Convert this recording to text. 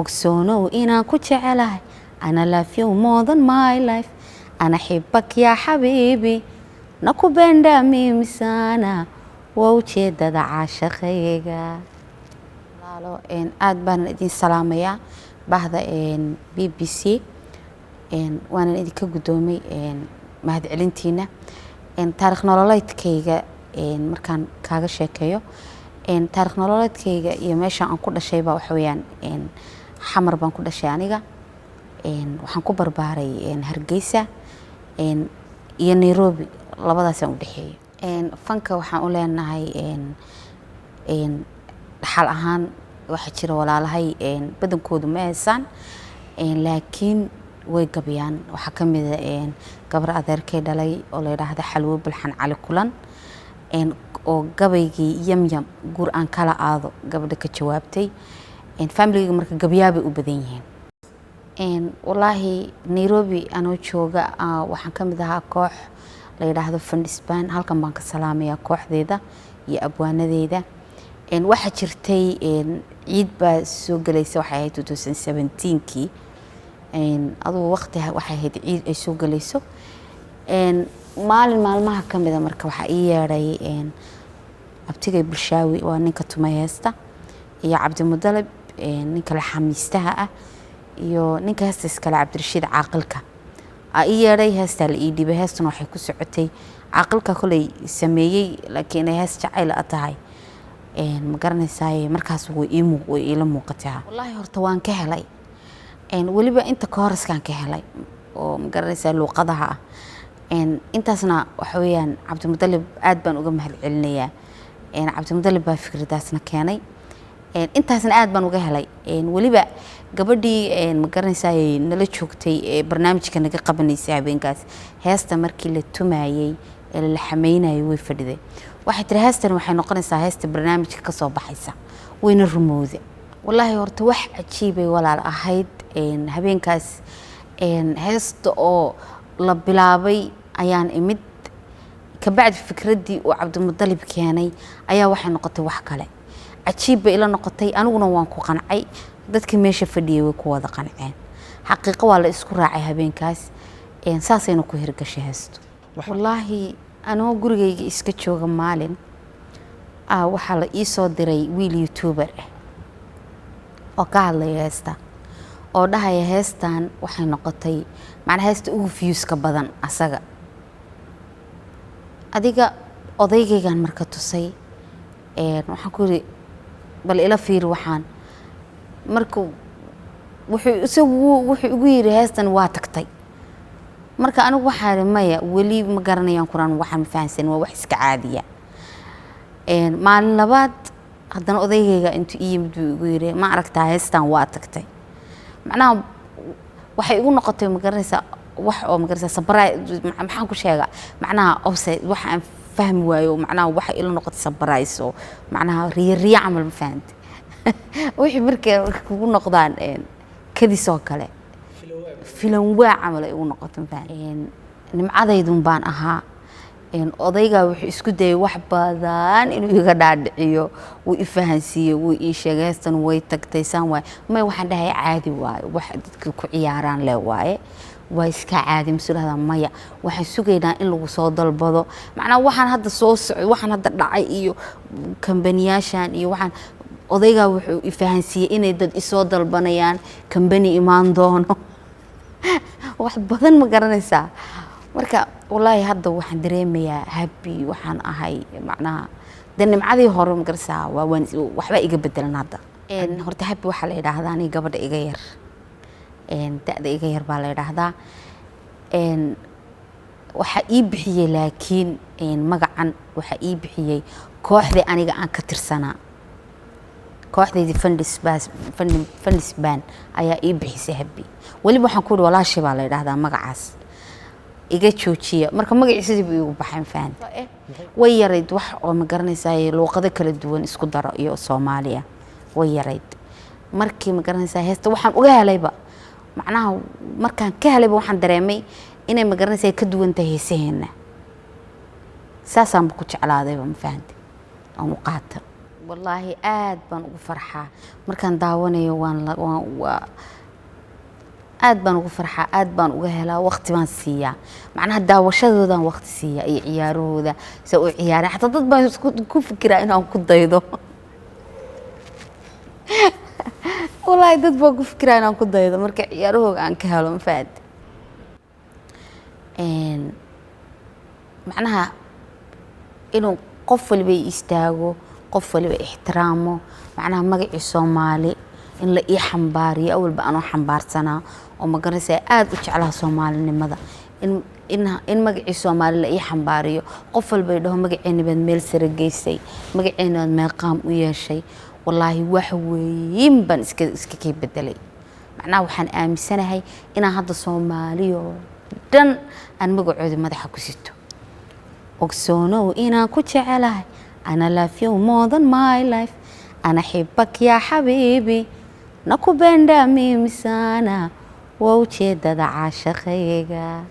ogsoonow inaan ku jecelahay أنا love you more than my life أنا أحبك يا حبيبي نكو بندامي مسانا ووجهدد عاشقيga laalo aad baan idin salaamaya bahda BBC waan idinka gudoomay mahad celintiina taariikh nololeedkayga markaan kaaga sheekeeyo taariikh nololeedkayga iyo meesha aan ku dhashay ba wax weeyaan xamar baan ku dhashay aniga waxaan ku barbaaray Hargeysa iyo Nairobi labadaas aan u dhaxeeyay fanka waxaan u leenahay xal ahaan waxa jira walaalahay badankoodu ma heesaan laakiin way gabiyaan waxa kamid ah gabar adeerkay dhalay oo la yiraahdo Xalwo Bilxan Cali Kulan oo gabaygii yamyam guur aan kala aado gabadha ka jawaabtay family marka gabiyaabay u badan yihiin wallahi Nairobi anoo jooga waxaan kamid ahaa koox la yiraahdo Fundisbaan halkan baan ka salaamaya kooxdeeda iyo abwaanadeeda waxa jirtay ciid baa soo galaysa waxay ahayd 2017kii adoo waqti waxay ahayd ciid ay soo galayso maalmaha kamid ah marka waxa ii yeeray abtigay Bulshaawi waa ninka tumaysta iyo Cabdi Mudalib ninka la xamiistaha ah iyo ninka heesta iskala Cabdirashiid Caaqilka ii yeeray heesta la ii dhibay heestuna waxay ku socotay Caaqilka kulay sameeyay laakiin hees jacayl ah tahay ma garanaysaa markaas way ila muuqataa wallahi horta waan ka helay waliba inta ka horskaan ka helay oo ma garanaysaa luqadaha intaasna waxa weeyaan Cabdi Mudalib aad baan uga mahad celinayaa Cabdi Mudalib baa fikradaasna keenay intaasna aad baan uga helay waliba gabadhii ma garanaysaa nala joogtay barnaamijka naga qabanaysay habeenkaas heesta markii la tumayay la xameynayay way fadhiday waxay tiri heestan waxay noqonaysaa heesta barnaamijka ka soo baxaysa wayna rumowday wallahi horta wax cajiib ay walaal ahayd habeenkaas heesta oo la bilaabay ayaan imid ka bacdi fikradii oo Cabdi Mudalib keenay ayaa waxay noqotay wax kale cajiib bay ila noqotay aniguna waan ku qancay dadkii meesha fadhiyay way ku wada qanceen xaqiiqo waa la isku raacay habeenkaas saasayna ku hirgashay heesto wallahi anoo gurigayga iska jooga maalin waxa la ii soo diray wiil YouTuber oo ka hadlaya heesta oo dhahaya heestan waxay noqotay macna heesta ugu views-ka badan asaga adiga odaygaygan marka tusay waxaan ku yiri bal ila fiir waxaan marka wuxuu ugu yiri heestan waa tagtay marka anigu waxaan maya wali ma garanayaan quraan waxaan fahansan waa wax iska caadiya maalin labaad haddana odaygayga intuu yimid ugu yiri ma aragtaa heestan waa tagtay macnaha waxay ugu noqotay ma garanaysaa wax oo ma garanaysaa sabray maxaan ku sheegaa macnaha offside waxaan fahmi waayo macnaha waxa ila noqotay sabrayso macnaha riya amal ma fahanti wixii markay kugu noqdaan kadisoo kale filan waa amal ay ugu noqotay nimcadeydun baan ahaa odayga wuxuu isku dayay wax badan inuu iga dhaadhiciyo uu ifahansiyo uu ii sheegay heestan way tagtay san waay may waxaan dhahay caadi waay wax dadku ku ciyaaraan le waaye way iska caadi mas'uulada maya waxaan sugaynaa in lagu soo dalbado macnaha waxaan hadda soo socday waxaan hadda dhacay iyo kambaniyashan iyo waxaan odayga wuxuu ifahansiyay inay dad isoo dalbanayaan kambani imaan doono wax badan ma garanaysaa marka wallahi hadda waxaan dareemayaa happy waxaan ahay macnaha nimcadii hore ma garanaysaa waa waxba iga bedelan hadda horta happy waxa la yiraahdaa ani gabadha iga yar da'da iga yar baa la yiraahdaa waxa ii bixiyay laakiin magacan waxa ii bixiyay kooxdii aniga aan ka tirsanaa kooxdeedii Fundisbaan ayaa ii bixisay happy waliba waxaan ku walaashay baa la yiraahdaa magacaas iga joojiya marka magaciisa buu igu baxay faan way yarayd wax oo ma garanaysaa luqado kala duwan isku daro iyo Soomaaliya way yarayd markii ma garanaysaa heesta waxaan uga helayba macnaha markaan ka helayba waxaan dareemay inay ma garanaysaa ka duwan tahay heesaheena saasaan ku jeclaaday ma fahanti aan u qaata والله aad baan ugu farxaa markaan daawanayo aad baan ugu farxaa aad baan uga helaa waqti baan siiyaa macnaha daawashadoodan waqti siiyaa iyo ciyaarahooda soo u ciyaaraan xataa dad baan ku fikiraa inaan ku daydo والله dad baan ku fikiraa inaan ku daydo marka ciyaarahooga aan ka helo ma faad macnaha inuu qof walba istaago qof walba ixtiraamo macnaha magacii Soomaali in la ii xambaariyo awalba aan xambaarsanaa oo ma garanaysaa aad u jeclaha Soomaalinimada in magacii Soomaali la ii xambaariyo qof walba ay dhaho magaceena bad meel sare geysay magaceena meeqaam u yeeshay wallahi wax weyn baan iska bedelay macnaha waxaan aaminsanahay inaan hadda Soomaaliyo dhan aan magacooda madaxa ku sito ogsoonow inaan ku jecelahay أنا love you more than my life أنا أحبك يا حبيبي نكو بندا ميمسانا ووجه دادا عاشقيقا